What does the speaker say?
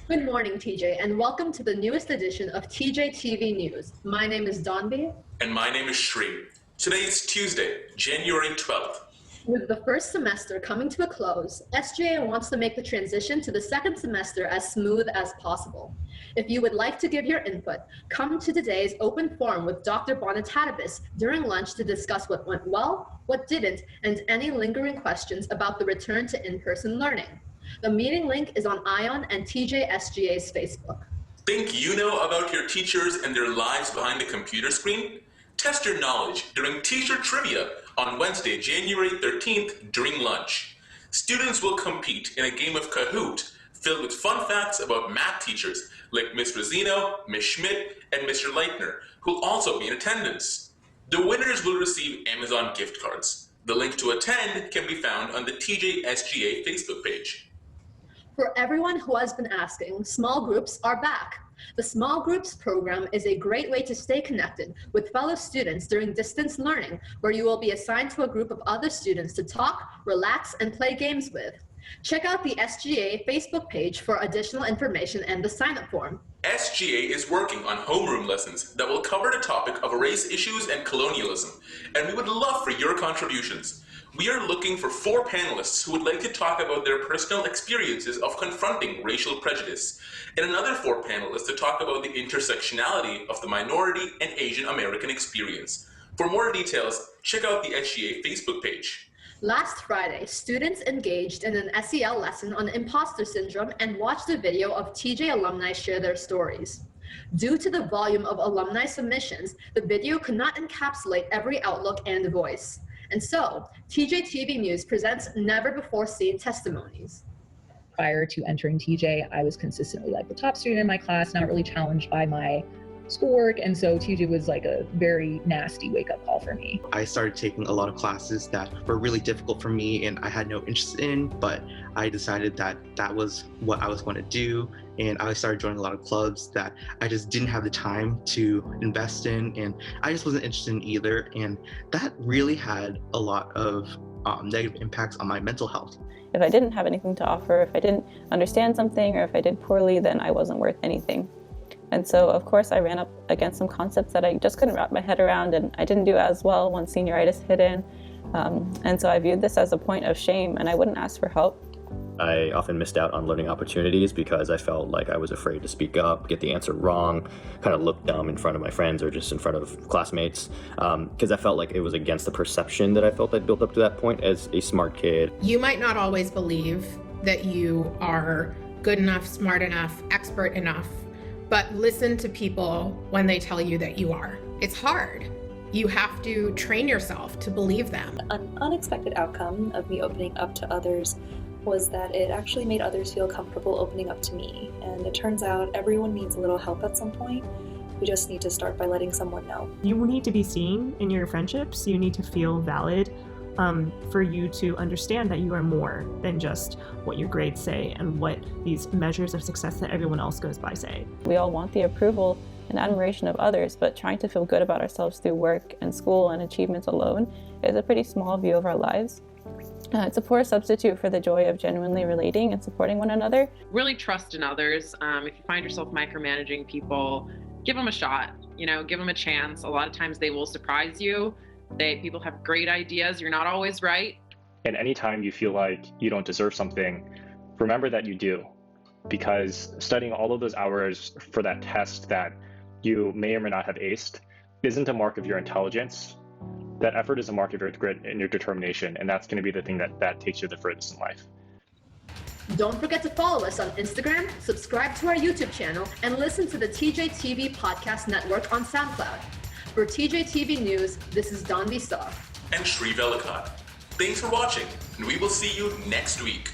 Good morning, TJ, and welcome to the newest edition of TJ TV News. My name is Donby. And my name is Shri. Today is Tuesday, January 12th. With the first semester coming to a close, SGA wants to make the transition to the second semester as smooth as possible. If you would like to give your input, come to today's open forum with Dr. Bonatadabis during lunch to discuss what went well, what didn't, and any lingering questions about the return to in-person learning. The meeting link is on ION and TJ SGA's Facebook. Think you know about your teachers and their lives behind the computer screen? Test your knowledge during Teacher Trivia on Wednesday, January 13th during lunch. Students will compete in a game of Kahoot filled with fun facts about math teachers like Ms. Rosino, Ms. Schmidt, and Mr. Leitner, who'll also be in attendance. The winners will receive Amazon gift cards. The link to attend can be found on the TJ SGA Facebook page. For everyone who has been asking, small groups are back. The Small Groups program is a great way to stay connected with fellow students during distance learning, where you will be assigned to a group of other students to talk, relax, and play games with. Check out the SGA Facebook page for additional information and the sign-up form. SGA is working on homeroom lessons that will cover the topic of race issues and colonialism, and we would love for your contributions. We are looking for 4 panelists who would like to talk about their personal experiences of confronting racial prejudice, and another 4 panelists to talk about the intersectionality of the minority and Asian American experience. For more details, check out the SGA Facebook page. Last Friday, students engaged in an SEL lesson on imposter syndrome and watched a video of TJ alumni share their stories. Due to the volume of alumni submissions, the video could not encapsulate every outlook and voice. And so, TJ TV News presents never-before-seen testimonies. Prior to entering TJ, I was consistently like the top student in my class, not really challenged by my schoolwork, and so TJ was like a very nasty wake-up call for me. I started taking a lot of classes that were really difficult for me and I had no interest in, but I decided that that was what I was going to do, and I started joining a lot of clubs that I just didn't have the time to invest in, and I just wasn't interested in either, and that really had a lot of negative impacts on my mental health. If I didn't have anything to offer, if I didn't understand something, or if I did poorly, then I wasn't worth anything. And so, of course, I ran up against some concepts that I just couldn't wrap my head around, and I didn't do as well once senioritis hit in. And so I viewed this as a point of shame, and I wouldn't ask for help. I often missed out on learning opportunities because I felt like I was afraid to speak up, get the answer wrong, kind of look dumb in front of my friends or just in front of classmates, because I felt like it was against the perception that I felt I'd built up to that point as a smart kid. You might not always believe that you are good enough, smart enough, expert enough, but listen to people when they tell you that you are. It's hard. You have to train yourself to believe them. An unexpected outcome of me opening up to others was that it actually made others feel comfortable opening up to me. And it turns out everyone needs a little help at some point. We just need to start by letting someone know. You need to be seen in your friendships. You need to feel valid for you to understand that you are more than just what your grades say and what these measures of success that everyone else goes by say. We all want the approval and admiration of others, but trying to feel good about ourselves through work and school and achievements alone is a pretty small view of our lives. It's a poor substitute for the joy of genuinely relating and supporting one another. Really trust in others. If you find yourself micromanaging people, give them a shot, give them a chance. A lot of times they will surprise you. People have great ideas. You're not always right. And anytime you feel like you don't deserve something, remember that you do. Because studying all of those hours for that test that you may or may not have aced isn't a mark of your intelligence. That effort is a mark of your grit and your determination, and that's going to be the thing that takes you the furthest in life. Don't forget to follow us on Instagram, subscribe to our YouTube channel, and listen to the TJ TV Podcast Network on SoundCloud. For TJ TV News, this is Donby Saw. And Shri Velikot. Thanks for watching, and we will see you next week.